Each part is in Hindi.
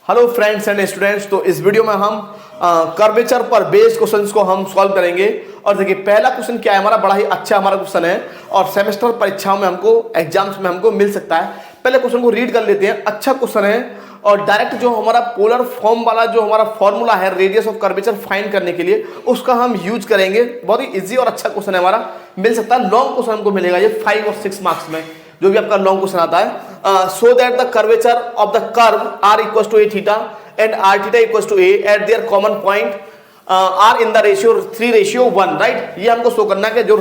Hello friends and students. तो इस वीडियो में हम कर्वेचर पर बेस्ड क्वेश्चंस को हम सॉल्व करेंगे। और देखिए पहला क्वेश्चन क्या है हमारा, बड़ा ही अच्छा हमारा क्वेश्चन है और सेमेस्टर परीक्षाओं में हमको एग्जाम्स में हमको मिल सकता है। पहले क्वेश्चन को रीड कर लेते हैं। अच्छा क्वेश्चन है और डायरेक्ट जो हमारा पोलर फॉर्म वाला जो हमारा फॉर्मूला है रेडियस ऑफ कर्वेचर फाइंड करने के लिए उसका हम यूज करेंगे। बहुत ही इजी और अच्छा क्वेश्चन है हमारा, मिल सकता है। लॉन्ग क्वेश्चन हमको मिलेगा ये 5 और 6 मार्क्स में, जो भी आपका लॉन्ग क्वेश्चन आता है। So that the curvature of the curve R equal to A theta and R theta equal to A at their common point are in the ratio 3:1, right. ये हमको शो करना है कि जो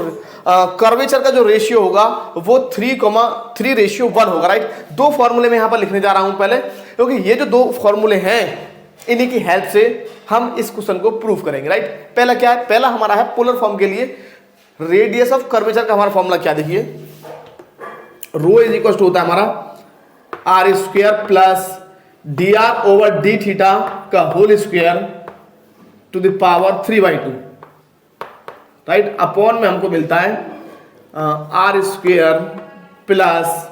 कर्वेचर का जो रेशियो होगा वो 3:1 होगा, राइट। दो फॉर्मूले में यहां पर लिखने जा रहा हूं पहले, क्योंकि ये जो दो फॉर्मूले हैं इन्हीं की हेल्प से हम इस क्वेश्चन को प्रूव करेंगे, राइट। पहला क्या है, पहला हमारा है पोलर फॉर्म के लिए रेडियस ऑफ कर्वेचर का हमारा फॉर्मूला क्या, देखिए रो इज इक्वल टू होता है हमारा are square plus D are over D theta का whole square to the power 3/2, right. Upon में हमको मिलता है are square plus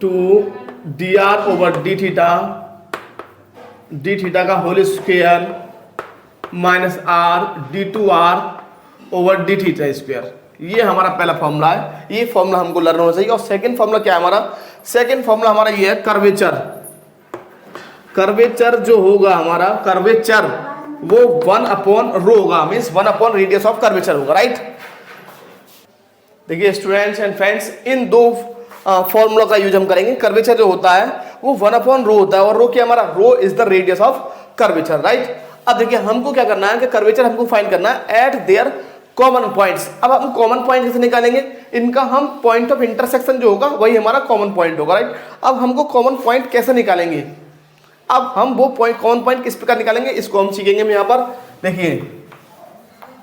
2 D R over D theta का whole square minus R D2R over D theta square. ये हमारा पहला फॉर्मूला है, ये फॉर्मूला हमको लर्न होना चाहिए। और सेकंड फॉर्मूला क्या है हमारा, सेकंड फॉर्मूला हमारा ये है कर्वेचर जो होगा हमारा, कर्वेचर वो 1/ρ होगा, मींस 1 रेडियस ऑफ कर्वेचर होगा, राइट। देखिए स्टूडेंट्स एंड फ्रेंड्स, इन दो फॉर्मूला का यूज हम करेंगे। कर्वेचर जो होता है वो 1/ρ होता है और रो क्या हमारा, rho is the radius of curvature, right. अब देखिए हमको क्या करना है कि कर्वेचर हमको फाइंड करना है एट देयर कॉमन पॉइंट्स। अब हम कॉमन पॉइंट कैसे निकालेंगे, इनका हम पॉइंट ऑफ इंटरसेक्शन जो होगा वही हमारा कॉमन पॉइंट होगा, राइट। अब हमको कॉमन पॉइंट कैसे निकालेंगे, अब हम वो कॉमन पॉइंट किस प्रकार निकालेंगे इसको हम सीखेंगे। हम यहाँ पर देखिए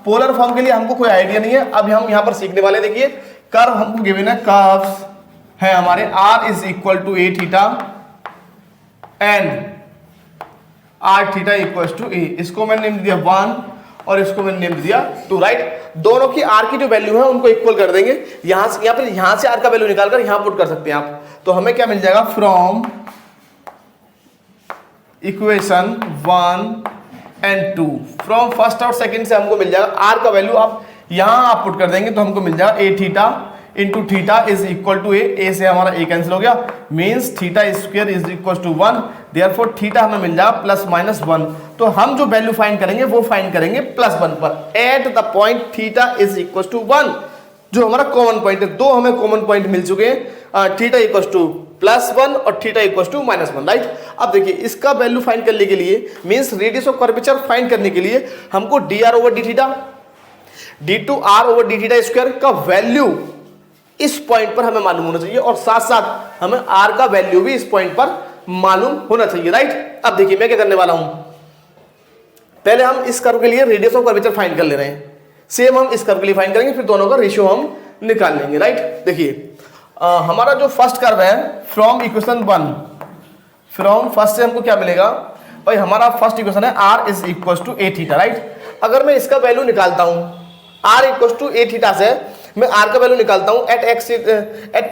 पोलर फॉर्म के लिए हमको कोई आइडिया नहीं है, अब हम यहाँ पर सीखने वाले। देखिए कर्व हमको गिवन है, कर्व्स है हमारे r is equal to A theta and R theta equal to A. इसको मैंने नेम दिया 1 और इसको मैंने नेम दिया 2, राइट। दोनों की r की जो वैल्यू है उनको इक्वल कर देंगे। यहां से यहां से r का वैल्यू निकालकर यहां पुट कर सकते हैं आप। तो हमें क्या मिल जाएगा, from equation 1 and 2, from first और सेकंड से हमको मिल जाएगा r का वैल्यू आप यहां आप पुट कर देंगे तो हमको मिल जाएगा A theta into theta is equal to A से हमारा ए कैंसिल हो गया, means theta square is equal to 1, therefore theta हमें मिल जाएगा +-1। तो हम जो वैल्यू फाइंड करेंगे वो फाइंड करेंगे +1 पर at the point theta is equal to 1, जो हमारा कॉमन पॉइंट है। दो हमें कॉमन पॉइंट मिल चुके हैं, थीटा इक्वल टू +1 और थीटा इक्वल टू -1, राइट। अब देखिए इसका वैल्यू फाइंड करने के लिए, means radius of curvature find करने के लिए हमको dr over D theta D2R over D theta square का वैल्यू इस पॉइंट पर हमें मालूम होना चाहिए और साथ साथ हमें r का वैल्यू भी इस पॉइंट पर मालूम होना चाहिए, राइट। अब देखिए मैं क्या करने वाला हूं, पहले हम इस कर्व के लिए रेडियस ऑफ कर्वेचर फाइंड कर ले रहे हैं, सेम हम इस कर्व के लिए फाइंड करेंगे, फिर दोनों का रेशियो हम निकाल लेंगे, राइट। देखिए हमारा जो फर्स्ट कर्व है फ्रॉम इक्वेशन 1, फ्रॉम फर्स्ट से हमको क्या मिलेगा भाई, हमारा फर्स्ट इक्वेशन है r is equal to A theta, right. अगर मैं इसका वैल्यू निकालता हूं r equal to A theta से, मैं r का वैल्यू निकालता हूं एट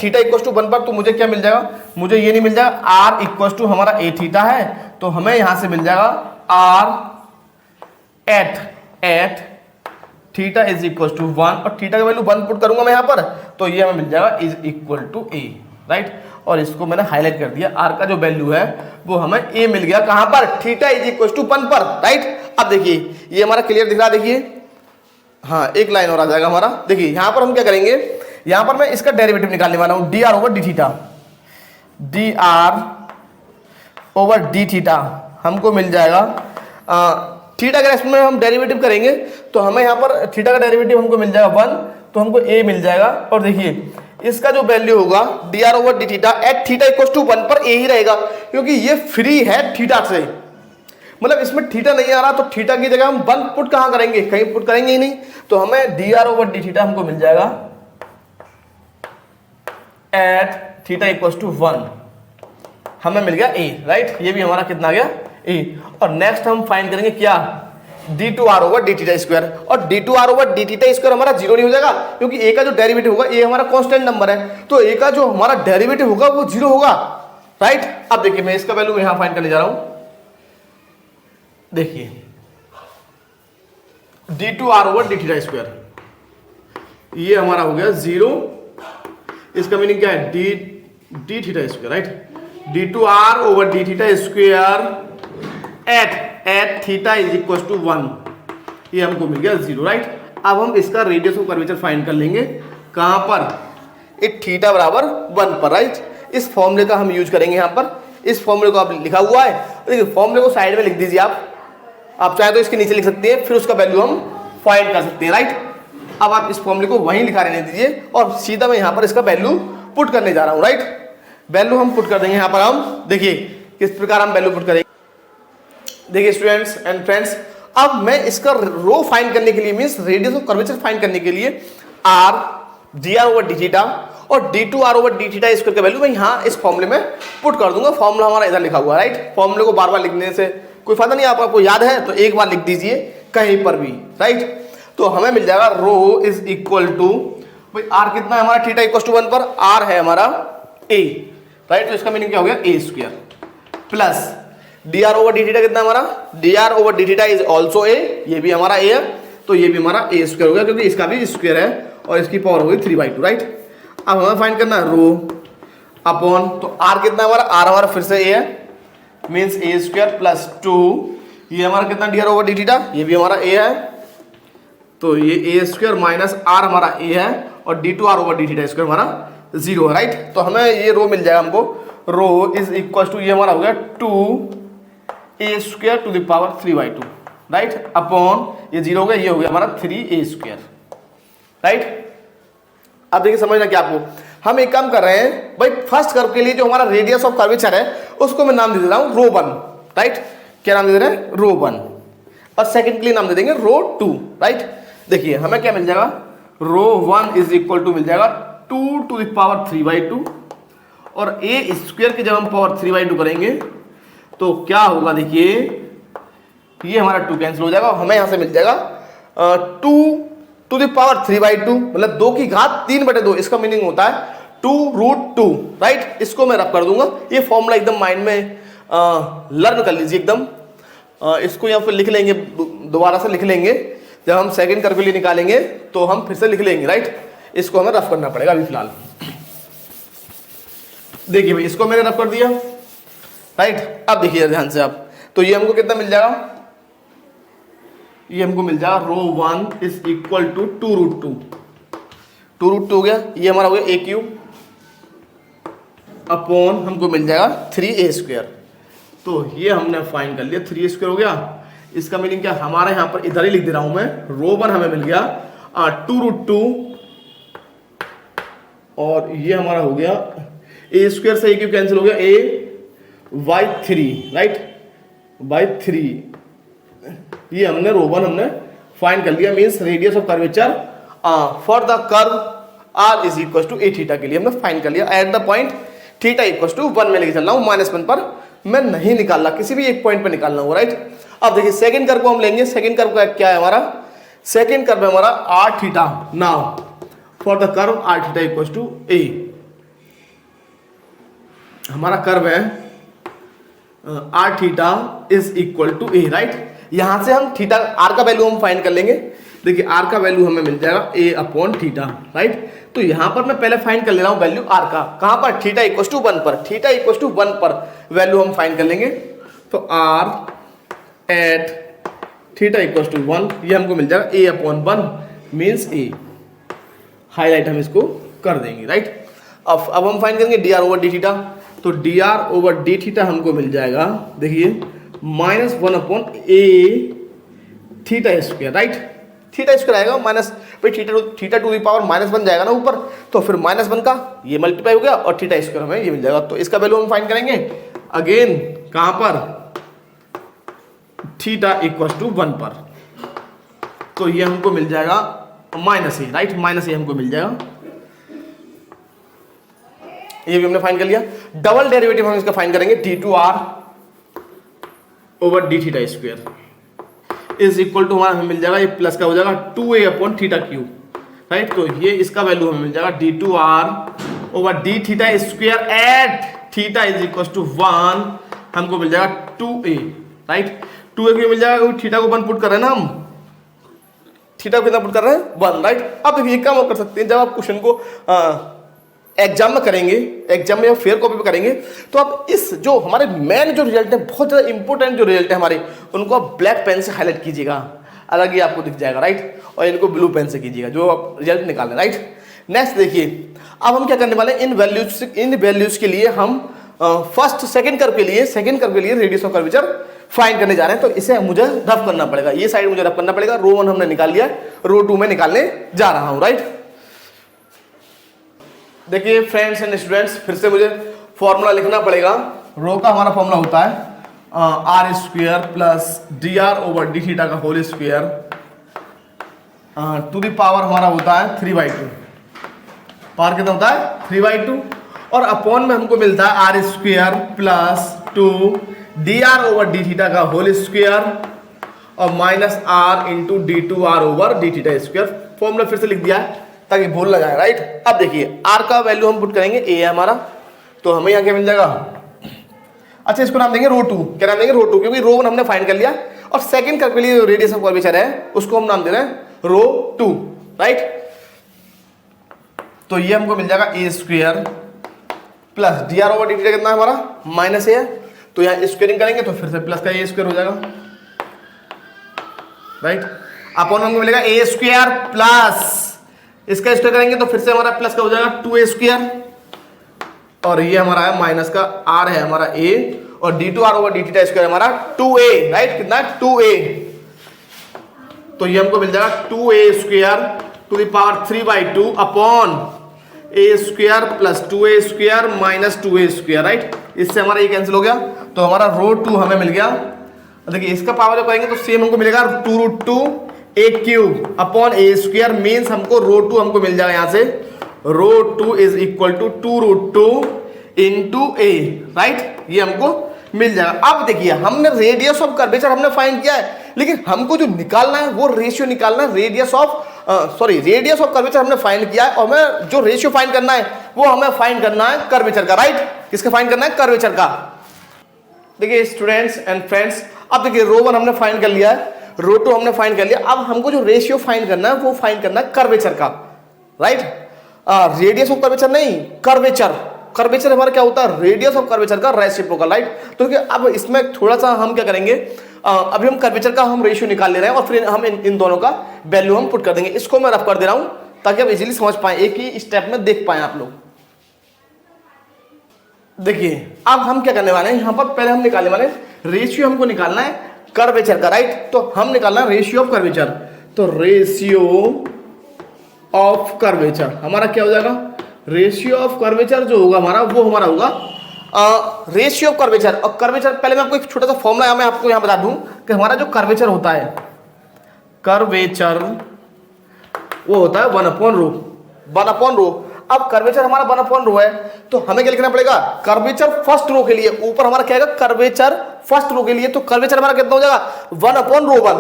थीटा इक्वल टू 1 पर, तो मुझे क्या मिल जाएगा, मुझे ये नहीं मिल जाएगा। r इक्वल टू हमारा ए थीटा है तो हमें यहां से मिल जाएगा r at theta is equal to 1 और थीटा का वैल्यू 1 पुट करूंगा मैं यहां पर, तो ये हमें मिल जाएगा is equal to A, right. और इसको मैंने हाईलाइट कर दिया, r का जो वैल्यू है वो हमें a मिल गया, कहां पर, थीटा इज इक्वल टू 1 पर, राइट। अब देखिए ये हमारा क्लियर दिख रहा है, देखिए हाँ एक लाइन और आ जाएगा हमारा। देखिए यहां पर हम क्या करेंगे, यहां पर मैं इसका डेरिवेटिव निकालने वाला हूं, dr over D theta, dr over D theta हमको मिल जाएगा थीटा के रेस्पेक्ट में हम डेरिवेटिव करेंगे तो हमें यहाँ पर थीटा का डेरिवेटिव हमको मिल जाएगा 1, तो हमको a मिल जाएगा। और देखिए इसका जो वैल्यू होगा dr over D theta at theta equal to 1 पर a ही रहेगा, क्योंकि ये फ्री है थीटा से, मतलब इसमें थीटा नहीं आ रहा, तो थीटा की जगह हम 1 पुट कहां करेंगे, कहीं पुट करेंगे ही नहीं, तो हमें dr ओवर डी थीटा हमको मिल जाएगा एट थीटा इक्वल टू 1, हमें मिल गया a, राइट। ये भी हमारा कितना आ गया a। और नेक्स्ट हम फाइंड करेंगे क्या, D2R over D theta square, और D2R over D theta square हमारा 0 नहीं हो जाएगा, क्योंकि a का जो डेरिवेटिव होगा, a हमारा कांस्टेंट नंबर है, तो a का जो हमारा डेरिवेटिव होगा वो 0 होगा। राइट। अब देखिए मैं इसका वैल्यू यहां फाइंड करने जा रहा हूं। देखिए d2r over D theta square, ये हमारा हो गया 0, इसका मीनिंग क्या है D theta square, right. d2r over D theta square at theta is equal to 1, ये हमको मिल गया 0, राइट। अब हम इसका रेडियस ऑफ कर्वेचर फाइंड कर लेंगे, कहां पर, एक थीटा बराबर 1 पर, राइट। इस फॉर्मूले का हम यूज करेंगे यहां पर, इस फॉर्मूले को आप लिखा हुआ है, देखिए फॉर्मूले को साइड में लिख दीजिए आप चाहे तो इसके नीचे लिख सकते हैं, फिर उसका वैल्यू हम फाइंड कर सकते हैं, राइट। अब आप इस फॉर्मूले को वहीं लिखा रहने दीजिए और सीधा मैं यहां पर इसका वैल्यू पुट करने जा रहा हूं, राइट। वैल्यू हम पुट कर देंगे यहां पर, हम देखिए किस प्रकार हम वैल्यू पुट करेंगे। देखिए स्टूडेंट्स एंड फ्रेंड्स, अब मैं इसका रो फाइंड करने के लिए, means radius of curvature find करने के लिए r dr over D theta और d2r over D theta square का वैल्यू मैं यहां इस फॉर्मूले में पुट कर दूंगा। फॉर्मूला हमारा इधर लिखा हुआ है, राइट। फॉर्मूले को बार बार लिखने से कोई फायदा नहीं, आपको याद है तो एक बार लिख दीजिए कहीं पर भी, राइट। तो हमें मिल जाएगा रो इज इक्वल टू, भाई r कितना है हमारा, थीटा इक्वल टू 1 पर, r है हमारा a, राइट। तो इसका मीनिंग क्या हो गया a square plus dr over D theta कितना है हमारा, dr over D theta is also a, ये भी हमारा a है, तो ये भी हमारा a स्क्वायर हो गया क्योंकि इसका भी स्क्वायर है और इसकी पावर हो गई 3/2, राइट। अब हमें फाइंड करना है रो अपॉन, तो r कितना है हमारा, r हमारा फिर से a है, मीन्स a स्क्वायर प्लस 2, ये हमारा कितना dr ओवर डी थीटा, ये भी हमारा a है, तो ये a स्क्वायर माइनस r हमारा a है और d2r over D theta square हमारा 0 है, राइट। तो हमें ये रो मिल जाएगा हमको, रो इज इक्वल टू, ये हमारा हो गया 2a square to the power 3/2, right, upon ये 0 हो गया, ये हो गया हमारा 3a स्क्वायर, राइट। अब देखिए समझना क्या आपको, हम एक काम कर रहे हैं भाई, फर्स्ट कर्व के लिए जो हमारा रेडियस ऑफ कर्वेचर है उसको मैं नाम दे रहा हूं रो 1, राइट। क्या नाम दे रहे हैं, रो 1, और सेकंड के लिए नाम दे देंगे रो 2, राइट। देखिए हमें क्या मिल जाएगा, रो 1 इज इक्वल टू मिल जाएगा 2 टू द पावर 3/2, और a स्क्वायर की जब हम पावर 3/2 करेंगे तो क्या होगा, देखिए ये हमारा 2 कैंसिल हो जाएगा, हमें यहां से मिल जाएगा 2 टू द पावर 3/2, मतलब 2 की घात 3/2, इसका मीनिंग होता है 2√2, राइट। इसको मैं रब कर दूंगा, ये फॉर्मूला एकदम माइंड में लर्न कर लीजिए एकदम, इसको यहाँ पर लिख लेंगे, दोबारा से लिख लेंगे, जब हम सेकंड कर्व के लिए निकालेंगे तो हम फिर से लिख लेंगे, राइट। इसको हमें रफ करना पड़ेगा अभी फिलहाल। देखिए भाई इसको मैंने रफ कर दिया, राइट। अब देखिए ध्यान से आप, तो ये हमको कितना मिल जाएगा, ये हमको मिल जाएगा रो 1 इज इक्वल टू 2√2 हो गया, ये हमारा हो गया a क्यूब अपॉन हमको मिल जाएगा 3a स्क्वायर, तो ये हमने फाइंड कर लिया, 3a स्क्वायर हो गया। इसका मीनिंग क्या, हमारा यहाँ पर इधर ही लिख दे रहा हूं मैं, रो 1 हमें मिल गया 2√2 और ये हमारा हो गया a स्क्वायर से a क्यूब कैंसिल हो गया, a/3, राइट, बाई 3, ये हमने रो 1 हमने फाइंड कर लिया, means radius of curvature for the curve r is equal to a theta के लिए हमने फाइंड कर लिया at the point theta equal to 1 में लेके चल रहा हूं, -1 पर मैं नहीं निकाल रहा, किसी भी एक पॉइंट पे निकालना होगा, राइट। अब देखिए सेकंड कर्व को हम लेंगे, सेकंड कर्व का क्या है हमारा, सेकंड कर्व है हमारा r theta, now for the curve r theta equal to a, हमारा कर्व है r theta is equal to a, right. यहां से हम थीटा r का वैल्यू हम फाइंड कर लेंगे, देखिए r का वैल्यू हमें मिल जाएगा a अपॉन थीटा, राइट। तो यहां पर मैं पहले फाइंड कर ले रहा हूं वैल्यू r का, कहां पर, थीटा इक्वल टू 1 पर, थीटा इक्वल टू 1 पर वैल्यू हम फाइंड कर लेंगे, तो r at theta equal to 1, ये हमको मिल जाएगा a upon 1 means a, highlight हम इसको कर देंगे, राइट। अब हम फाइंड करेंगे dr ओवर डी थीटा, तो dr ओवर डी थीटा हमको मिल जाएगा, देखिए -1 upon a theta square, right. Theta square आएगा माइनस, भाई थीटा टू दी पावर -1 जाएगा ना ऊपर, तो फिर -1 का ये मल्टीप्लाई हो गया और थीटा स्क्वायर हमें ये मिल जाएगा, तो इसका वैल्यू हम फाइंड करेंगे अगेन कहां पर, थीटा इक्वल टू 1 पर, तो ये हमको मिल जाएगा -a, राइट, -a हमको मिल जाएगा, ये भी हमने फाइंड कर लिया। डबल डेरिवेटिव हम इसका फाइंड करेंगे, d2r over D theta square is equal to हमारा हमें मिल जाएगा, ये प्लस का हो जाएगा 2a upon theta cube, right. तो ये इसका वैल्यू हमें मिल जाएगा d2r over D theta square at theta is equal to 1 हमको मिल जाएगा 2a, राइट। 2a क्यों मिल जाएगा? थीटा को 1 पुट कर रहे हैं ना हम, थीटा को कितना पुट कर रहे हैं? 1, राइट। अब देखिए काम और कर सकते हैं, जब आप क्वेश्चन को एग्जाम में करेंगे, एग्जाम में या फेयर कॉपी पे करेंगे, तो आप इस जो हमारे मेन जो रिजल्ट है, बहुत ज़्यादा इंपॉर्टेंट जो रिजल्ट है हमारे, उनको आप ब्लैक पेन से हाईलाइट कीजिएगा, अलग ही आपको दिख जाएगा, राइट। और इनको ब्लू पेन से कीजिएगा जो आप रिजल्ट निकालें, राइट। नेक्स्ट देखिए, अब हम क्या करने वाले हैं, इन वैल्यूज के लिए हम फर्स्ट सेकंड कर्व के लिए रेडियस ऑफ कर्वेचर फाइंड करने जा रहे हैं। तो इसे मुझे रफ करना पड़ेगा, ये साइड मुझे रफ करना पड़ेगा। रो 1 हमने निकाल लिया, रो 2 में निकालने जा रहा हूं, राइट। देखिए फ्रेंड्स एंड स्टूडेंट्स, फिर से मुझे फॉर्मूला लिखना पड़ेगा। रो का हमारा फॉर्मूला होता है are square plus D are over D theta का whole square to the power हमारा होता है 3/2। पावर कितना होता है? 3/2। और अपॉन में हमको मिलता है are square plus 2 D R over D theta का होल स्क्वायर और minus r into d 2 r over D theta square. Formula फिर से लिख दिया है ताकि भूल ना जाए, राइट। अब देखिए आर का वैल्यू हम पुट करेंगे, ए है हमारा, तो हमें यहाँ क्या मिल जाएगा? अच्छा, इसको नाम देंगे रो 2। क्या नाम देंगे? रो 2, क्योंकि रो 1 हमने फाइंड कर लिया और सेकंड कर्व के लिए रेडियस ऑफ कर्वेचर है, उसको हम नाम दे रहे हैं रो 2, राइट। तो ये हमको मिल जाएगा ए square plus D are over D theta कितना है हमारा? माइनस ए है, तो यहाँ स्क्वायरिंग करेंगे तो फिर से प्लस का ए स्क्वायर हो जाएगा, राइट। अपॉन हमको मिलेगा ए स्क्वायर प्लस इसका स्क्वायर करेंगे तो फिर से हमारा प्लस का हो जाएगा 2a स्क्वायर और ये हमारा है माइनस का r है हमारा a और d2 r over D theta square हमारा 2a, राइट। कितना? 2a। तो ये हमको मिल जाएगा 2a square to the power 3/2 upon a square plus 2a square minus 2a square, right. इससे हमारा ये कैंसिल हो गया, तो हमारा रो 2 हमें मिल गया। देखिए इसका पावर जब करेंगे तो सेम हमको मिलेगा 2√2 a cube upon a square, means हमको रो 2 हमको मिल जाएगा यहाँ से rho 2 is equal to 2√2 into a, right. ये हमको मिल जाएगा। अब देखिए हमने रेडियस ऑफ कर्वेचर हमने फाइंड किया है, लेकिन हमको जो निकालना है वो रेशियो निकालना है। रेडियस ऑफ कर्वेचर हमने फाइंड किया है और हमें जो रेशियो फाइंड करना है वो हमें फाइंड करना है कर्वेचर का, राइट। किसका फाइंड करना है? कर्वेचर का। देखिए स्टूडेंट्स एंड फ्रेंड्स, अब देखिए रो 1 हमने फाइंड कर लिया है, रो 2 हमने फाइंड कर लिया। अब हमको जो रेशियो फाइंड करना है वो फाइंड करना है कर्वेचर का, राइट। रेडियस ऑफ कर्वेचर नहीं, कर्वेचर। कर्वेचर हमारा क्या होता है? रेडियस ऑफ कर्वेचर का रेसिप्रोकल, राइट। तो अब इसमें थोड़ा सा हम क्या करेंगे, अभी हम कर्वेचर का हम रेशियो निकाल ले रहे हैं और फिर हम इन दोनों का वैल्यू हम पुट कर देंगे। इसको मैं रफ कर दे रहा हूं ताकि आप इजीली समझ पाए, एक ही स्टेप में देख पाए आप लोग। देखिए अब हम क्या करने वाले हैं, यहां पर पहले हम निकालने वाले रेशियो, हमको निकालना है कर्वेचर का, राइट। तो हम निकालना है रेशियो ऑफ कर्वेचर, तो रेशियो ऑफ कर्वेचर हमारा क्या हो जाएगा? रेशियो ऑफ कर्वेचर जो होगा हमारा वो हमारा होगा रेशियो ऑफ कर्वेचर। और कर्वेचर पहले मैं आपको एक छोटा सा फॉर्मूला मैं आपको यहां बता दूं कि हमारा जो कर्वेचर होता है, कर्वेचर वो होता है 1/रो। अब कर्वेचर हमारा 1/रो है, तो हमें क्या लिखना पड़ेगा? कर्वेचर फर्स्ट रो के लिए ऊपर हमारा क्या है? कर्वेचर फर्स्ट रो के लिए, तो कर्वेचर हमारा कितना हो जाएगा? 1/रो1,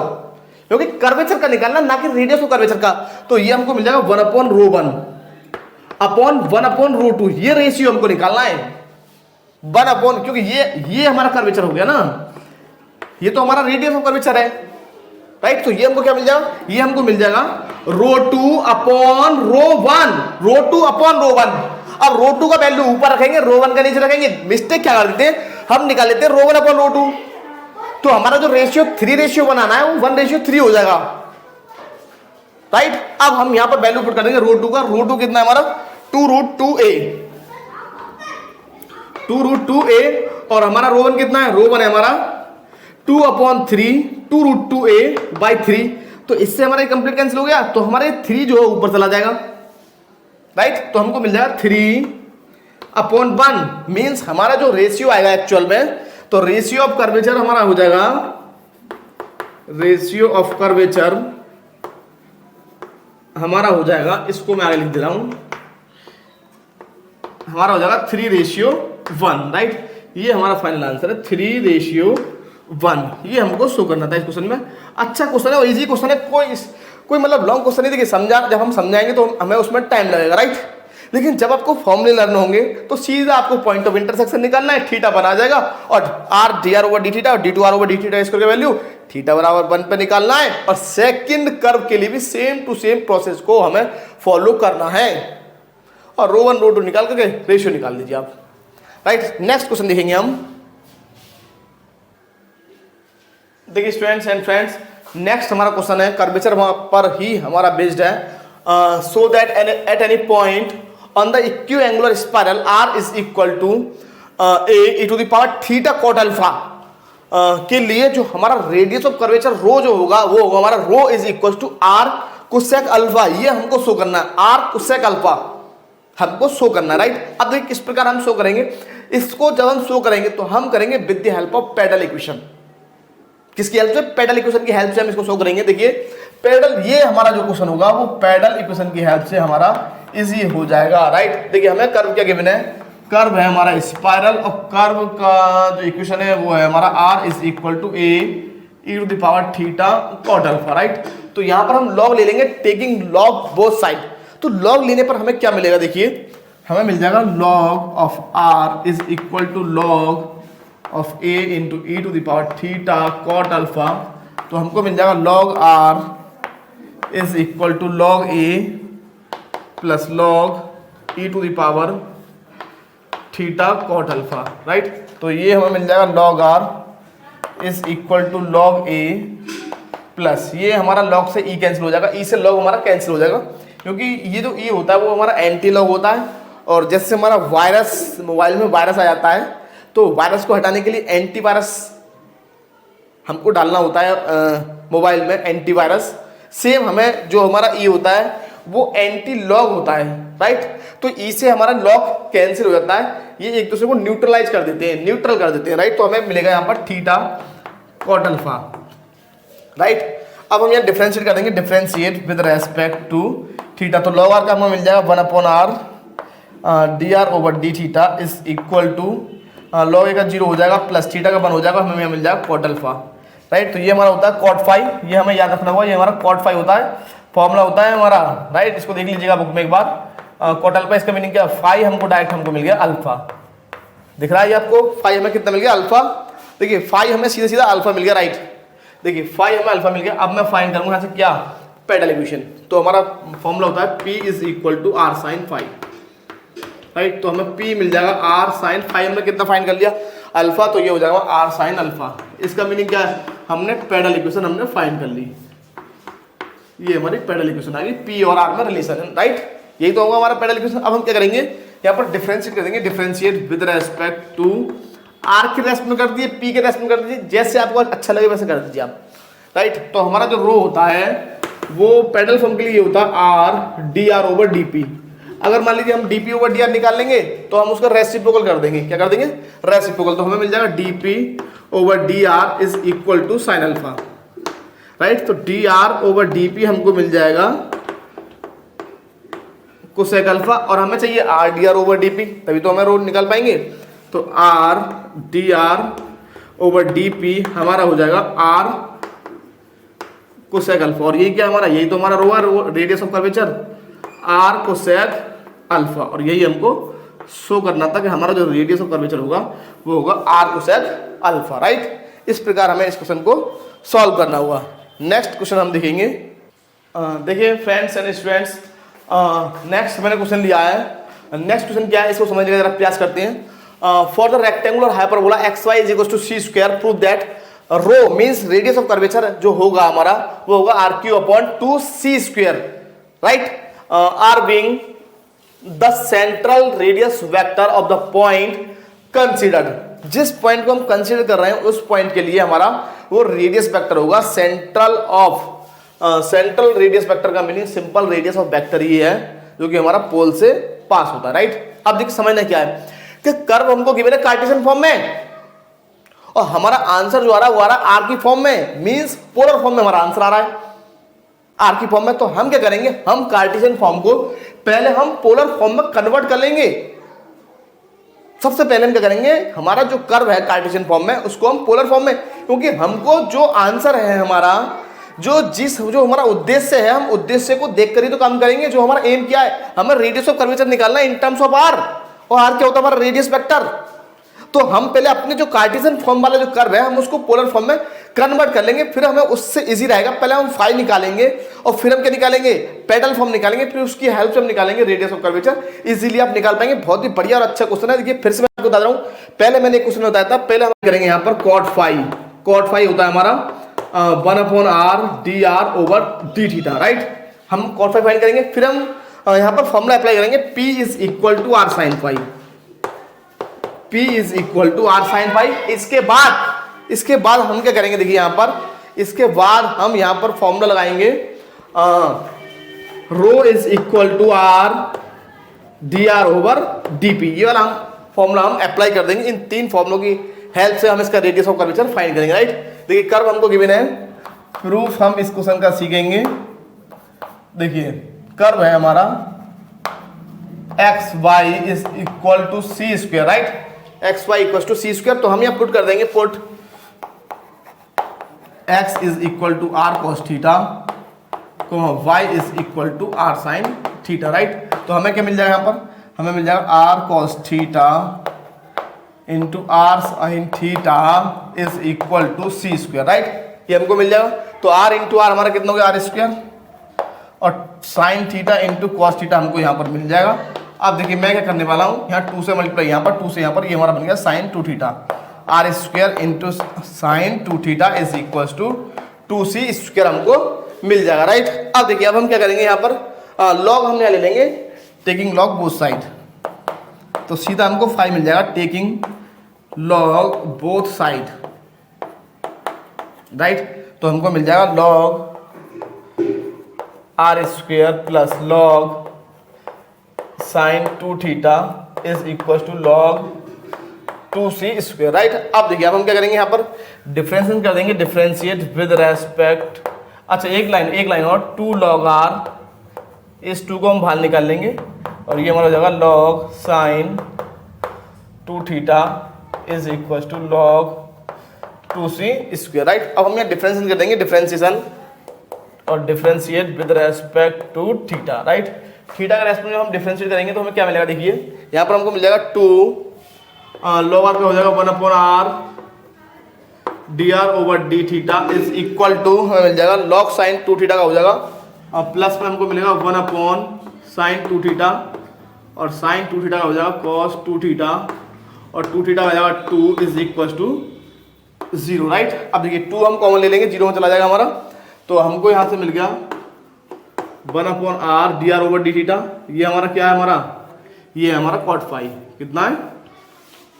क्योंकि कर्वेचर का निकालना ना कि रेडियस ऑफ कर्वेचर का। तो ये हमको मिल जाएगा 1/रो1 अपॉन 1/रो2। ये रेशियो हमको निकालना है 1/, क्योंकि ये हमारा कर्वेचर हो गया ना, ये तो हमारा रेडियस ऑफ कर्वेचर है, राइट। तो ये हमको क्या मिल जाएगा? ये हमको मिल जाएगा रो 2 अपॉन रो 1। अब रो 2 का वैल्यू ऊपर रखेंगे, रो 1 का नीचे रखेंगे। मिस्टेक क्या कर देते हैं हम, निकाल लेते हैं रो 1 अपॉन रो 2। तो हमारा जो रेशियो 3 रेशियो बनाना है वो 1:3 हो जाएगा, राइट। अब हम यहां पर वैल्यू पुट कर देंगे रो 2 का। रो 2 कितना है हमारा? 2√2a और हमारा रो 1 कितना है? रो 1 है हमारा 2/3 2√2a/3। तो इससे हमारा कंप्लीट कैंसिल हो गया, तो हमारे 3 जो है ऊपर चला जाएगा, राइट। तो हमको मिल जाएगा 3/1, मीन्स हमारा जो रेशियो आएगा एक्चुअल में, तो रेशियो ऑफ कर्वेचर हमारा हो जाएगा, रेशियो ऑफ कर्वेचर हमारा हो जाएगा, इसको मैं आगे लिख दे रहा हूं, हमारा हो जाएगा 3:1, राइट। ये हमारा फाइनल आंसर है 3:1। ये हमको शो करना था इस क्वेश्चन में। अच्छा क्वेश्चन है, इजी क्वेश्चन है, कोई मतलब लॉन्ग क्वेश्चन नहीं। देखिए जब हम समझाएंगे तो हमें उसमें टाइम लगेगा, राइट। लेकिन जब आपको फॉर्मूले लर्न होंगे तो सीधा आपको पॉइंट ऑफ इंटरसेक्शन निकालना है, थीटा बना जाएगा और R D are over D theta और D two R over D theta इसका वैल्यू थीटा बराबर 1 पे निकालना है। और सेकंड कर्व के लिए भी सेम टू सेम प्रोसेस को हमें फॉलो करना है और रो 1 रो 2 निकाल करके रेशियो निकाल दीजिए आप, राइट। नेक्स्ट क्वेश्चन देखेंगे हम। देखिए स्टूडेंट्स एंड फ्रेंड्स, नेक्स्ट हमारा क्वेश्चन है कर्वेचर पर ही हमारा बेस्ड है। So that at any point on the equiangular spiral r is equal to a to the power theta cot alpha के लिए जो हमारा रेडियस ऑफ कर्वेचर रो जो होगा वो होगा हमारा rho is equal to r cosec alpha. ये हमको शो करना है, आर कोसेक अल्फा हमको शो करना है, राइट। अब देखिए किस प्रकार हम शो करेंगे इसको। जब हम शो करेंगे तो हम करेंगे with the help of pedal equation. किसकी हेल्प से? पेडल इक्वेशन की हेल्प से हम इसको शो करेंगे। देखिए पेडल, ये हमारा जो क्वेश्चन होगा वो पेडल इक्वेशन की हेल्प से हमारा इजी हो जाएगा, राइट। देखिए हमें कर्व क्या गिवन है, कर्व है हमारा स्पाइरल और कर्व का जो इक्वेशन है वो है हमारा r is equal to a e to the power theta cot alpha, right. तो यहां पर हम लॉग ले लेंगे टेकिंग लॉग बोथ साइड। तो लॉग लेने पर हमें क्या मिलेगा, देखिए हमें मिल जाएगा log of r is equal to log of a into e to the power theta cot alpha. तो हमको मिल जाएगा log r is equal to log a plus log e to the power theta cot alpha, right. तो ये हमें मिल जाएगा log r is equal to log a plus ये हमारा लॉग से e कैंसिल हो जाएगा, e से लॉग हमारा कैंसिल हो जाएगा क्योंकि ये जो e होता है वो हमारा एंटी लॉग होता है। और जैसे हमारा वायरस, मोबाइल में वायरस आ जाता है तो वायरस को हटाने के लिए एंटीवायरस हमको डालना होता है मोबाइल में, एंटीवायरस। सेम हमें जो हमारा ई होता है वो एंटी लॉग होता है, राइट। तो ई से हमारा लॉग कैंसिल हो जाता है, ये एक दूसरे को न्यूट्रलाइज कर देते हैं, न्यूट्रल कर देते हैं, राइट। तो हमें मिलेगा यहाँ पर थीटा कॉट अल्फा, राइट। अब हम यहाँ डिफरेंशिएट कर देंगे, differentiate with respect to theta. तो लॉग आर का हमें मिल जाएगा 1/r d are over D theta is equal to log a का 0 हो जाएगा प्लस थीटा का 1 हो जाएगा, हमें मिल जाएगा कॉट अल्फा, राइट। तो ये हमारा होता है कॉट फाई, ये हमें याद रखना होगा, ये हमारा कॉट फाई होता है, फॉर्मूला होता है हमारा, राइट। इसको देख लीजिएगा बुक में एक बार। कॉट अल्फा इसका मीनिंग क्या, फाई हमको डायरेक्ट हमको मिल गया अल्फा, दिख रहा है ये आपको, फाई हमें कितना मिल गया अल्फा। देखिए फाई हमें सीधा सीधा अल्फा मिल गया, राइट। देखिए फाई हमें अल्फा मिल गया। अब मैं फाइन करूंगा यहाँ से क्या, पेडल इक्वेशन। तो हमारा फॉर्मूला होता है P is equal to r sine phi, right. तो हमें P मिल जाएगा आर साइन फाई, हमने कितना फाइन कर लिया अल्फा, तो ये हो जाएगा आर साइन अल्फा। इसका मीनिंग क्या है, हमने पेडल इक्वेशन हमने फाइन कर ली, ये हमारी पेडल इक्वेशन आ गई, P और R में रिलेशन है, राइट। यही तो होगा हमारा पेडल इक्वेशन। अब हम क्या करेंगे यहाँ पर डिफरेंशिएट कर देंगे, differentiate with respect to R के रेस्पेक्ट में कर दीजिए, P के रेस्पेक्ट में कर दीजिए, जैसे आपको अच्छा लगे वैसे कर दीजिए आप, राइट। तो हमारा जो रो होता है वो पेडल फॉर्म के लिए होता है are D are over D P. अगर मान लीजिए हम dp ओवर dr निकाल लेंगे तो हम उसका रेसिप्रोकल कर देंगे, क्या कर देंगे रेसिप्रोकल। तो हमें मिल जाएगा dp over dr is equal to sine alpha, right. तो dr ओवर dp हमको मिल जाएगा कोसेक अल्फा और हमें चाहिए r dr ओवर dp, तभी तो हमें रो निकाल पाएंगे। तो r dr ओवर dp हमारा हो जाएगा r कोसेक अल्फा। और ये क्या हमारा, यही तो हमारा रो है, radius of curvature r cosec alpha. और यही हमको शो करना था कि हमारा जो रेडियस ऑफ कर्वेचर होगा वो होगा r कोसेक अल्फा, राइट। इस प्रकार हमें इस क्वेश्चन को सॉल्व करना होगा। नेक्स्ट क्वेश्चन हम देखेंगे। देखिए फ्रेंड्स एंड स्टूडेंट्स, नेक्स्ट मैंने क्वेश्चन लिया है। नेक्स्ट क्वेश्चन क्या है इसको समझने का जरा प्रयास करते हैं। For the rectangular hyperbola x y is equal to c square, prove that rho means radius of curvature जो होगा हमारा वो होगा r cube upon 2c square, right. R being the central radius vector of the point considered. जिस पॉइंट को हम कंसीडर कर रहे हैं उस पॉइंट के लिए हमारा वो रेडियस वेक्टर होगा central of, central radius vector का meaning simple radius of vector ही है जो कि हमारा पोल से पास होता है, राइट। अब देखिए समझना क्या है कि कर्व हमको गिवन है कार्टेशियन फॉर्म में और हमारा आंसर जो आ रहा है वो आ रहा है आर की फॉर्म में, मींस पोलर फॉर्म में हमारा आंसर आ रहा है आर की फॉर्म में। तो हम क्या करेंगे, हम कार्टेशियन फॉर्म को पहले हम पोलर फॉर्म में कन्वर्ट कर लेंगे। सबसे पहले हम क्या करेंगे, हमारा जो कर्व है कार्टेशियन फॉर्म में उसको हम पोलर फॉर्म में, क्योंकि हमको जो आंसर है हमारा जो हमारा उद्देश्य है, हम उद्देश्य को देख कर ही तो काम करेंगे। जो हमारा एम क्या है, हमें रेडियस ऑफ कर्वेचर निकालना है इन टर्म्स ऑफ आर, और आर क्या होता है हमारा रेडियस वेक्टर। तो हम पहले अपने जो कार्टेशियन फॉर्म वाला जो कर्व है हम उसको पोलर फॉर्म में कन्वर्ट कर लेंगे, फिर हमें उससे इजी रहेगा। पहले हम फाई निकालेंगे और फिर हम क्या निकालेंगे, पेडल फॉर्म निकालेंगे, फिर उसकी हेल्प से हम निकालेंगे रेडियस ऑफ कर्वेचर। इजीली आप निकाल पाएंगे। बहुत ही बढ़िया और अच्छा क्वेश्चन है। देखिए फिर से मैं आपको बता रहा हूं, पहले मैंने एक क्वेश्चन बताया था, पहले हम करेंगे यहाँ पर कॉट फाई। कॉट फाई होता है हमारा 1/r dr/d थीटा, राइट। हम कॉट फाई फाइंड करेंगे, फिर हम यहाँ पर फॉर्मूला अप्लाई करेंगे, P is equal to r sin phi. P is equal to r sin phi. इसके बाद हम क्या करेंगे, देखिए यहाँ पर इसके बाद हम यहाँ पर फॉर्मूला लगाएंगे, rho is equal to r dr/dp। ये वाला हम फॉर्मूला हम अप्लाई कर देंगे। इन तीन फॉर्मूलों की हेल्प से हम इसका रेडियस ऑफ कर्वेचर फाइंड करेंगे, राइट। देखिए कर्व हमको गिवन है, प्रूफ हम इस क्वेश्चन का सीखेंगे। देखिए कर्व है हमारा x y is equal to c square, right. X y equal to c square. तो हम यहाँ पुट कर देंगे, put x is equal to r cos theta, y is equal to r sine theta, right. तो हमें क्या मिल जाएगा यहाँ पर, हमें मिल जाएगा r cos theta into r sine theta is equal to c square, right. ये हमको मिल जाएगा। तो आर इंटू आर हमारा कितना हो गया, आर स्क्वायर, और sine theta into cos theta हमको यहाँ पर मिल जाएगा। अब देखिए मैं क्या करने वाला हूँ, यहाँ 2 से मल्टीप्लाई, यहाँ पर 2 से यहाँ पर, ये हमारा बन गया sine 2 theta, r square into sine 2 theta is equal to 2c square हमको मिल जाएगा, राइट। अब देखिए अब हम क्या करेंगे, यहाँ पर लॉग हम यहाँ ले लेंगे, टेकिंग लॉग बोथ साइड। तो सीधा हमको 5 मिल जाएगा, taking log both side, right. तो हमको मिल जाएगा log r square plus log sine 2 theta is equal to log 2c square, right. अब देखिए अब हम क्या करेंगे, यहाँ पर डिफरेंशिएट कर देंगे, डिफरेंशिएट विद रेस्पेक्ट, अच्छा एक लाइन और 2 log r, इस 2 को हम बाहर निकाल लेंगे और ये हमारा हो जाएगा log sine 2 theta is equal to log 2c square, right. अब हम यहाँ डिफरेंशिएट कर देंगे, डिफरेंशिएशन और differentiate with respect to theta, right. Theta का रेस्पेक्ट में हम डिफरेंशिएट करेंगे तो हमें क्या मिलेगा, देखिए यहाँ पर हमको मिल जाएगा 2 log r पे हो जाएगा 1/r dr/d theta is equal to हमें मिल जाएगा लॉग साइन 2 थीटा का हो जाएगा, और प्लस में हमको मिलेगा 1/sin 2 थीटा, और साइन 2 थीटा का हो जाएगा cos 2 थीटा, और 2 थीटा हो जाएगा 2 इज इक्वल टू 0, राइट। अब देखिए 2 हम कॉमन ले लेंगे, 0 में चला जाएगा हमारा, तो हमको यहाँ से मिल गया 1/r dr/d थीटा। ये हमारा क्या है, हमारा ये है हमारा cot फाई, कितना है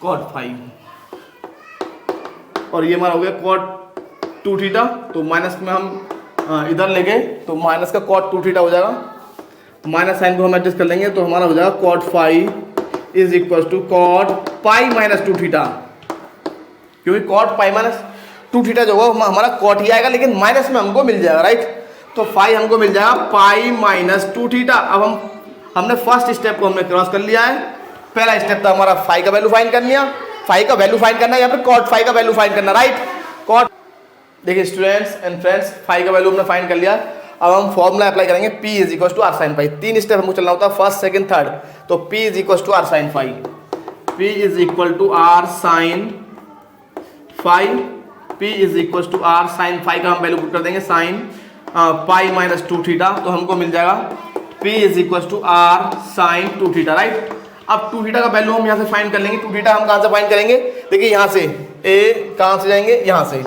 cot फाई, और ये हमारा हो गया cot 2 थीटा। तो माइनस में हम इधर ले गए तो माइनस का cot 2 थीटा हो जाएगा, माइनस साइन को हम एडजस्ट कर लेंगे तो हमारा हो जाएगा cot phi is equal to cot pi minus 2 theta, क्योंकि cot पाई माइनस 2 थीटा जो होगा हमारा cot ही आएगा, लेकिन माइनस में हमको मिल जाएगा, राइट। तो फाई हमको मिल जाएगा पाई माइनस 2 थीटा। अब हमने फर्स्ट स्टेप को हमने क्रॉस कर लिया है। पहला स्टेप था हमारा फाई का वैल्यू फाइंड कर लिया, फाई का वैल्यू फाइंड करना है, यहाँ पे cot फाई का वैल्यू फाइंड करना, राइट। cot देखिए स्टूडेंट्स एंड फ्रेंड्स, फाई का वैल्यू हमने फाइंड कर लिया। अब हम फॉर्मूला अप्लाई करेंगे, P is equal to r sine phi. 3 step हमको चलना होता है, फर्स्ट सेकंड थर्ड। तो P is equal to r sine phi, P is equal to r sine phi, P is equal to r sine phi का हम वैल्यू पुट कर देंगे साइन पाई माइनस 2 थीटा। तो हमको मिल जाएगा P is equal to r sine 2 theta, right. अब 2 थीटा का वैल्यू हम यहाँ से फाइंड कर लेंगे। 2 थीटा हम कहाँ से फाइंड करेंगे, देखिए यहाँ से, ए कहाँ से जाएंगे, यहाँ से,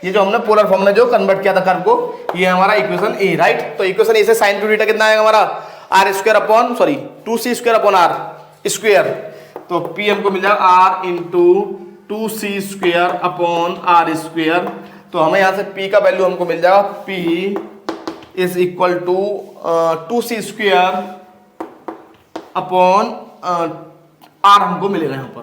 ये जो हमने पोलर फॉर्म में जो कन्वर्ट किया था कर्व को, ये हमारा इक्वेशन ए, राइट। तो इक्वेशन ए से साइन 2 थीटा कितना आएगा हमारा, are square upon 2c square upon r square. तो P हमको मिल जाएगा r into 2c square upon r square. तो हमें यहाँ से P का वैल्यू हमको मिल जाएगा, P is equal to 2c square upon r हमको मिलेगा यहाँ पर,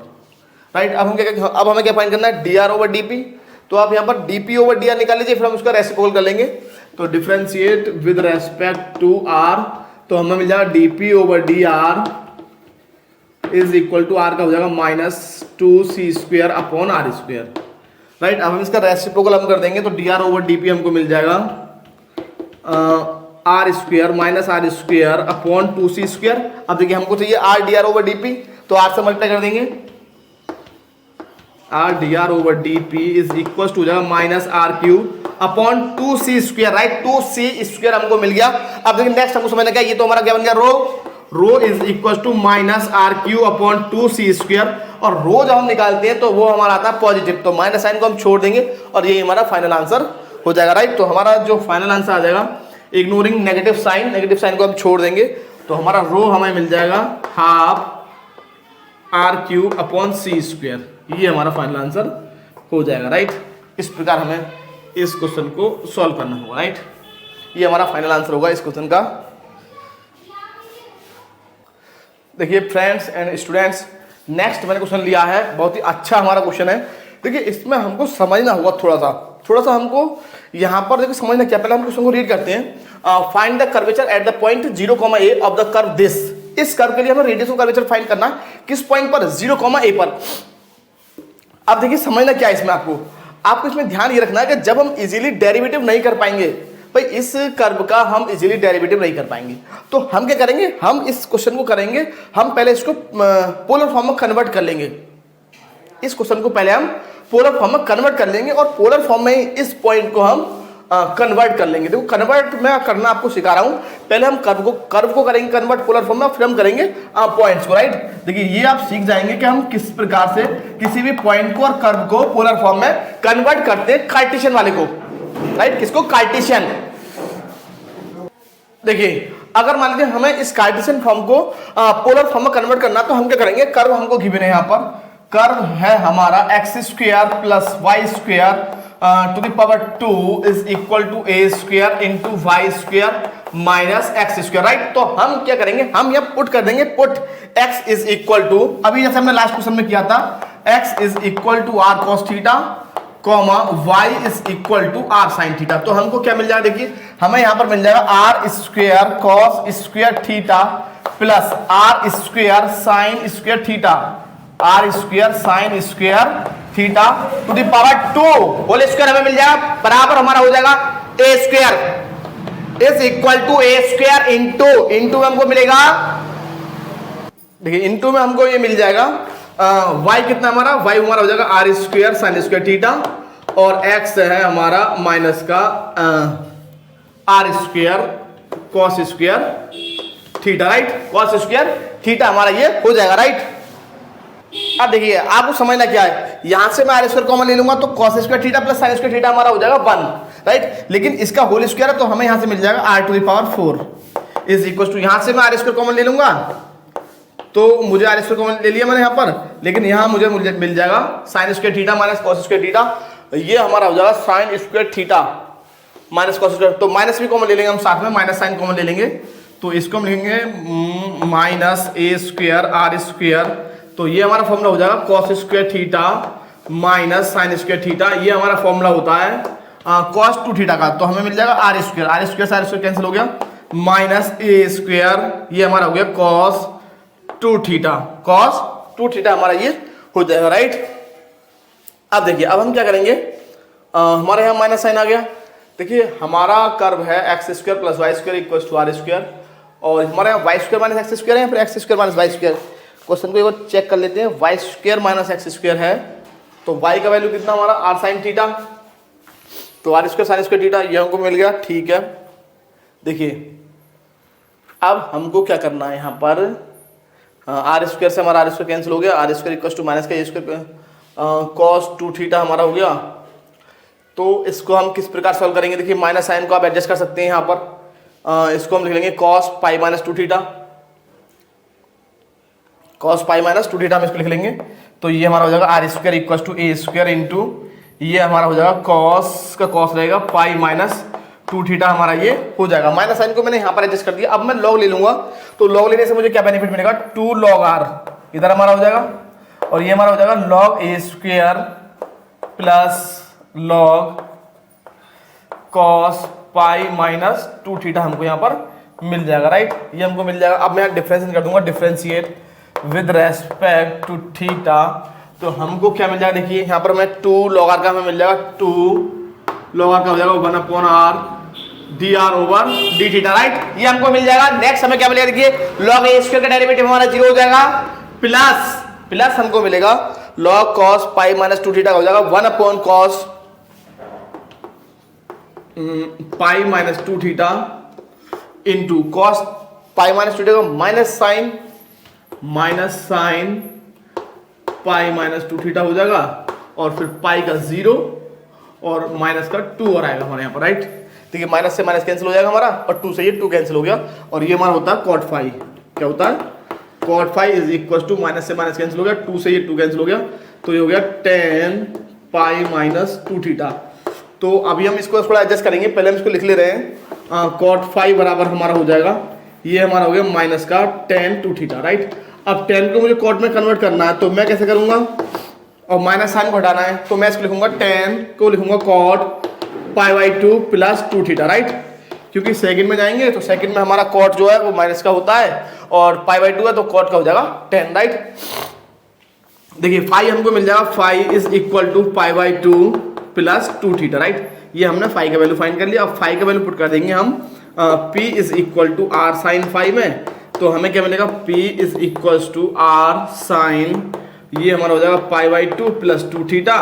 राइट। अब हमें क्या फाइंड करना है, dr/dp। तो आप यहाँ पर dp/dr निकाल लीजिए, फिर हम उसका रेसिप्रोकल कर लेंगे। तो differentiate with respect to r, तो हमें मिल जाएगा dp/dr is equal to r का हो जाएगा minus 2c square upon r square. Right. अब हम इसका रेसिप्रोकल हम कर देंगे तो dr ओवर dp हमको मिल जाएगा r square minus r square upon 2c square. अब देखिए हमको चाहिए आर dr ओवर dp, तो आर से मल्टीप्लाई कर देंगे, r dr over dp is equal to जाएगा minus r cube upon 2c square, right. 2c square हमको मिल गया। अब देखिए नेक्स्ट हमको समझना क्या, ये तो हमारा क्या बन गया, rho is equal to minus r cube upon 2c square, और रो जब हम निकालते हैं तो वो हमारा आता है पॉजिटिव, तो माइनस साइन को हम छोड़ देंगे और ये हमारा फाइनल आंसर हो जाएगा, राइट। तो हमारा जो फाइनल आंसर आ जाएगा इग्नोरिंग नेगेटिव साइन को हम छोड़ देंगे, तो हमारा रो हमें मिल जाएगा half r cube upon c square, ये हमारा फाइनल आंसर हो जाएगा, राइट। इस प्रकार हमें इस क्वेश्चन को सॉल्व करना होगा, राइट। ये हमारा फाइनल आंसर होगा इस क्वेश्चन का। देखिए फ्रेंड्स एंड स्टूडेंट्स, नेक्स्ट मैंने क्वेश्चन लिया है, बहुत ही अच्छा हमारा क्वेश्चन है। देखिए इसमें हमको समझना होगा थोड़ा सा हमको यहाँ पर देखिए समझना क्या, पहले हम क्वेश्चन को रीड करते हैं। Find the curvature at the point 0, of the curve this. इस कर्व के लिए हमें रेडियस ऑफ कर्वेचर फाइंड करना है, किस पॉइंट पर, 0, पर। अब देखिए समझना क्या है इसमें, आपको इसमें ध्यान ये रखना है कि जब हम इजीली डेरिवेटिव नहीं कर पाएंगे, भाई इस कर्व का हम इजीली डेरिवेटिव नहीं कर पाएंगे, तो हम क्या करेंगे, हम इस क्वेश्चन को करेंगे, हम पहले इसको पोलर फॉर्म में कन्वर्ट कर लेंगे। इस क्वेश्चन को पहले हम पोलर फॉर्म में कन्वर्ट कर लेंगे और पोलर फॉर्म में इस पॉइंट को हम कन्वर्ट कर लेंगे। देखो कन्वर्ट मैं करना आपको सिखा रहा हूं, पहले हम कर्व को करेंगे कन्वर्ट पोलर फॉर्म में, फिर हम करेंगे पॉइंट्स को, राइट। देखिए ये आप सीख जाएंगे कि हम किस प्रकार से किसी भी पॉइंट को और कर्व को पोलर फॉर्म में कन्वर्ट करते हैं, कार्टेशियन वाले को, राइट। किसको, कार्टेशियन। देखिए अगर मान लीजिए हमें इस कार्टेशियन फॉर्म को पोलर फॉर्म में कन्वर्ट करना, तो हम क्या करेंगे, कर्व हमको गिवन है, यहाँ पर कर्व है हमारा x square plus y square to the power 2 is equal to a square into y square minus x square, right. तो हम क्या करेंगे, हम यहाँ पुट कर देंगे, put x is equal to, अभी जैसे हमने लास्ट क्वेश्चन में किया था, x is equal to r cos theta comma y is equal to r sine theta. तो हमको क्या मिल जाएगा, देखिए हमें यहाँ पर मिल जाएगा r square cos square theta plus r square sine square theta, r square sine square theta to the power 2 whole square हमें मिल जाएगा, बराबर हमारा हो जाएगा ए square is equal to a square into हमको मिलेगा, देखिए इंटू में हमको ये मिल जाएगा y कितना हमारा, y हमारा हो जाएगा r square sine square theta, और x है हमारा माइनस का r square cos square theta, right. Cos square theta हमारा ये हो जाएगा, राइट। अब देखिए आपको समझना क्या है, यहां से मैं आर स्क्वायर कॉमन ले लूंगा तो cos square theta plus sign square theta हमारा हो जाएगा 1, राइट। लेकिन इसका होल स्क्वायर है तो हमें यहां से मिल जाएगा r to the power 4 is equal to, यहां से मैं आर स्क्वायर कॉमन ले लूंगा तो मुझे आर स्क्वायर कॉमन ले लिया मैंने यहाँ पर, लेकिन यहाँ मुझे मिल जाएगा sign square theta minus cos square theta, ये हमारा हो जाएगा sign square theta minus cos square, तो माइनस भी कॉमन ले लेंगे हम साथ में, माइनस साइन कॉमन ले लेंगे, तो इसको हम लिखेंगे minus a square r square, तो ये हमारा फॉर्मूला हो जाएगा cos square theta minus sine square theta, ये हमारा फॉर्मूला होता है कॉस 2 थीटा का, तो हमें मिल जाएगा आर स्क्वायर से कैंसिल हो गया, माइनस ए स्क्वायर, ये हमारा हो गया कॉस 2 थीटा हमारा ये हो जाएगा, राइट। अब देखिए अब हम क्या करेंगे, हमारे यहाँ माइनस साइन आ गया, देखिए हमारा कर्व है x square plus y square equal to r square, और हमारे यहाँ y square minus x square है, फिर x square minus y square. Question को एक बार चेक कर लेते हैं, y square minus x square है, तो वाई का वैल्यू कितना हमारा आर साइन थीटा, तो r square sine square theta ये हमको मिल गया, ठीक है। देखिए अब हमको क्या करना है, यहाँ पर आर स्क्वायर से हमारा आर स्क्वायर कैंसिल हो गया, r square equal to minus का ए स्क्वायर कॉस 2 थीटा हमारा हो गया। तो इसको हम किस प्रकार सॉल्व करेंगे, देखिए माइनस साइन को आप एडजस्ट कर सकते हैं, यहाँ पर इसको हम लिख लेंगे cos pi minus 2 theta, cos pi minus 2 theta हम इसको लिख लेंगे, तो ये हमारा हो जाएगा r square equal to a square into ये हमारा हो जाएगा कॉस का कॉस रहेगा पाई माइनस 2 थीटा हमारा ये हो जाएगा। माइनस साइन को मैंने यहाँ पर एडजस्ट कर दिया, अब मैं लॉग ले लूंगा, तो लॉग लेने से मुझे क्या बेनिफिट मिलेगा, 2 log r इधर हमारा हो जाएगा, और ये हमारा हो जाएगा log a square plus log cos pi minus 2 theta हमको यहाँ पर मिल जाएगा, राइट। ये हमको मिल जाएगा। अब मैं डिफरेंशिएट कर दूंगा, differentiate with respect to theta तो हमको क्या मिल जाएगा, देखिए यहाँ पर मैं 2 log r का हमें मिल जाएगा 2 log r का हो जाएगा 1/r dr over D theta, right. ये हमको मिल जाएगा। नेक्स्ट हमें क्या मिलेगा, देखिए log a स्क्वायर का डेरिवेटिव हमारा 0 हो जाएगा, प्लस हमको मिलेगा log cos पाई माइनस 2 थीटा हो जाएगा 1/cos पाई माइनस 2 थीटा इंटू cos पाई minus 2 theta minus sine pi minus 2 theta हो जाएगा, और फिर पाई का 0 और माइनस का 2 और आएगा हमारे यहाँ पर, राइट। देखिए माइनस से माइनस कैंसिल हो जाएगा हमारा, और 2 से ये 2 कैंसिल हो गया, और ये हमारा होता है cot फाई। क्या होता है, cot phi is equal to minus से माइनस कैंसिल हो गया, 2 से ये 2 कैंसिल हो गया, तो ये हो गया tan पाई माइनस 2 थीटा। तो अभी हम इसको थोड़ा एडजस्ट करेंगे, पहले हम इसको लिख ले रहे हैं। cot फाई बराबर हमारा हो जाएगा, ये हमारा हो गया माइनस का tan 2 थीटा, राइट। अब tan को मुझे cot में कन्वर्ट करना है, तो मैं कैसे करूंगा, और माइनस साइन को हटाना है, तो मैं इसको लिखूंगा tan को लिखूंगा cot pi by 2 plus 2 theta, right. क्योंकि सेकंड में जाएंगे तो सेकंड में हमारा cot जो है वो माइनस का होता है, और पाई बाई 2 है तो cot का हो जाएगा tan, राइट। देखिए फाई हमको मिल जाएगा, phi is equal to pi by 2 plus 2 theta, right. ये हमने फाई का वैल्यू फाइंड कर लिया। अब फाई का वैल्यू पुट कर देंगे हम p is equal to r sine phi में, तो हमें क्या मिलेगा, p is equal to r sine, ये हमारा हो जाएगा पाई बाई 2 प्लस 2 थीटा।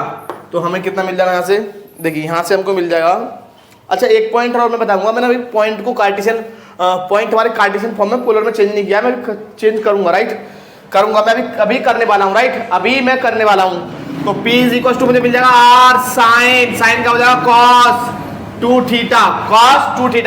तो हमें कितना मिल जाएगा यहाँ से, देखिए यहाँ से हमको मिल जाएगा। अच्छा एक पॉइंट और मैं बताऊंगा, मैंने अभी पॉइंट को कार्टेशियन पॉइंट हमारे कार्टेशियन फॉर्म में पोलर में चेंज नहीं किया, मैं चेंज करूंगा, राइट, करूंगा मैं अभी करने वाला हूँ, राइट, अभी मैं करने वाला हूँ। तो p इज इक्वल टू मुझे मिल जाएगा आर साइन का हो जाएगा cos 2 थीटा,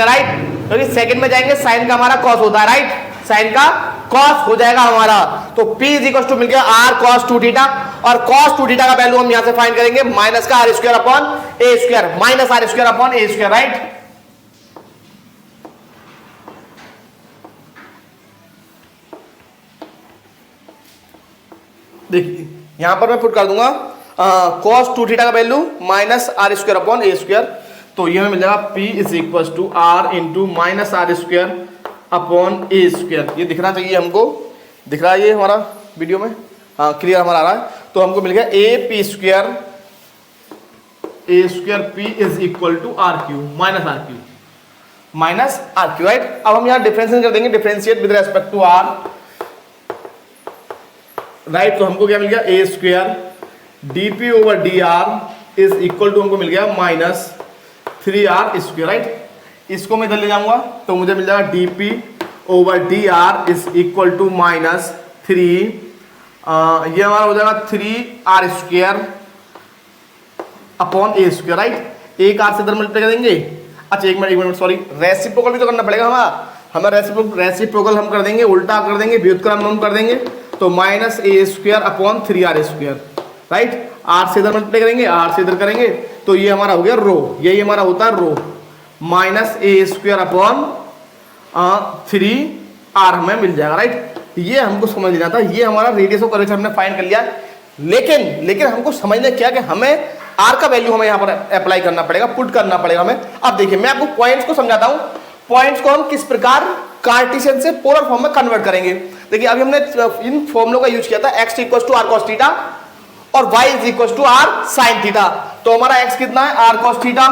राइट। क्योंकि सेकंड में जाएंगे साइन का हमारा cos होता है, राइट, साइन का cos हो जाएगा हमारा। तो p इज इक्वल टू मिल गया r cos 2 थीटा, और cos 2 थीटा का वैल्यू हम यहां से फाइंड करेंगे माइनस का r square upon a square, minus r square upon a square, right. देखिए यहां पर मैं पुट कर दूंगा cos 2 थीटा का value minus r square upon a square, तो ये हमें मिल जाएगा p is equal to r into minus r square upon a square. ये दिखना चाहिए हमको, दिख रहा है ये हमारा वीडियो में, हाँ क्लियर हमारा आ रहा है। तो हमको मिल गया a square p is equal to r cube minus r cube, right. अब हम यहाँ डिफरेंशिएट कर देंगे, differentiate with respect to r, right. तो हमको क्या मिल गया, a square dp over dr is equal to हमको मिल गया माइनस 3r स्क्वायर, राइट। इसको मैं इधर ले जाऊंगा तो मुझे मिल जाएगा dp over dr is equal to minus 3, ये हमारा हो जाएगा 3r square upon a square, right. एक r से इधर मल्टीप्लाई कर देंगे। अच्छा एक मिनट सॉरी, रेसिप्रोकल भी तो करना पड़ेगा हमें रेसिप्रोकल हम कर देंगे, उल्टा कर देंगे, व्युत्क्रम हम कर देंगे, तो minus a square upon 3r square, right. r से इधर मल्टीप्लाई करेंगे, r से इधर करेंगे, तो ये हमारा हो गया रो, यही हमारा होता है rho, minus a square upon 3r हमें मिल जाएगा, राइट। ये हमको समझ लेना था, ये हमारा रेडियस ऑफ कर्वेचर हमने फाइंड कर लिया। लेकिन हमको समझना क्या कि हमें r का वैल्यू हमें यहाँ पर अप्लाई करना पड़ेगा, पुट करना पड़ेगा हमें। अब देखिए मैं आपको पॉइंट्स को समझाता हूँ, पॉइंट्स को हम किस प्रकार कार्टेशियन से पोलर फॉर्म में कन्वर्ट करेंगे। देखिए अभी हमने इन फॉर्मूलों का यूज किया था, x equal to r cos theta और y is equal to r sin theta. तो हमारा x कितना है, r cos थीटा,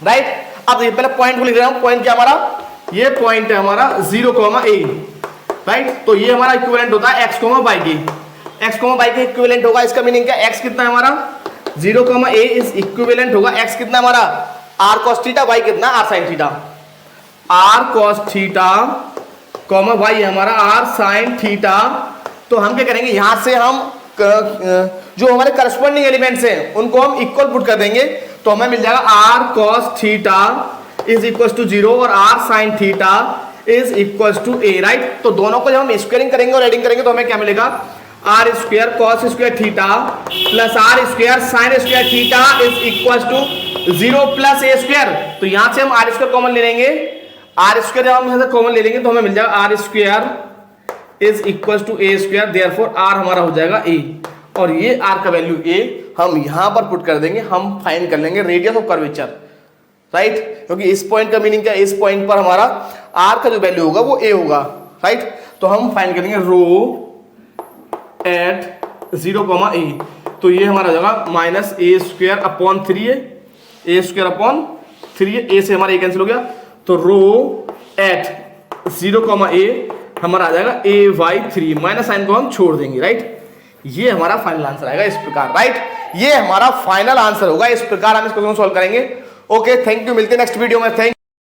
राइट। अब देखिए पहले पॉइंट को लिख रहा हूं, पॉइंट क्या हमारा, ये पॉइंट है हमारा 0, a, राइट। तो ये हमारा इक्विवेलेंट होता है x, y की, x, y के इक्विवेलेंट होगा। इसका मीनिंग क्या, x कितना है हमारा 0, a इज इक्विवेलेंट होगा, x कितना हमारा r cos थीटा, y कितना r sin theta, r cos theta y है हमारा r sin थीटा। तो हम क्या करेंगे, यहां से हम जो हमारे करस्पॉन्डिंग एलिमेंट्स हैं उनको हम इक्वल पुट कर देंगे, तो हमें मिल जाएगा r cos theta is equal to 0 और r sin theta is equal to a, right. तो दोनों को जब हम स्क्वायरिंग करेंगे और एडिंग करेंगे तो हमें क्या मिलेगा, r square cos square theta plus r square sin square theta is equal to 0 plus a square. तो यहां से हम r स्क्वायर कॉमन ले लेंगे, r स्क्वायर जब हम यहां से कॉमन ले लेंगे तो हमें मिल जाएगा r square is equal to a square, therefore r हमारा हो जाएगा a, और ये r का वैल्यू a हम यहां पर पुट कर देंगे, हम फाइंड कर लेंगे रेडियस ऑफ कर्वेचर, राइट। क्योंकि इस पॉइंट का मीनिंग क्या है, इस पॉइंट पर हमारा r का जो वैल्यू होगा वो a होगा, राइट। तो हम फाइंड करेंगे रो एट 0 कॉमा ए, तो ये हमारा हो जाएगा minus a square upon 3a, A square upon 3a, ए से हमारा ए कैंसिल हो गया, तो रो एट 0 कॉमा ए हमारा आ जाएगा a/3, माइनस साइन को हम छोड़ देंगे, राइट। ये हमारा फाइनल आंसर आएगा इस प्रकार, राइट। ये हमारा फाइनल आंसर होगा, इस प्रकार हम इस क्वेश्चन को सॉल्व करेंगे। ओके, थैंक यू, मिलते हैं नेक्स्ट वीडियो में। थैंक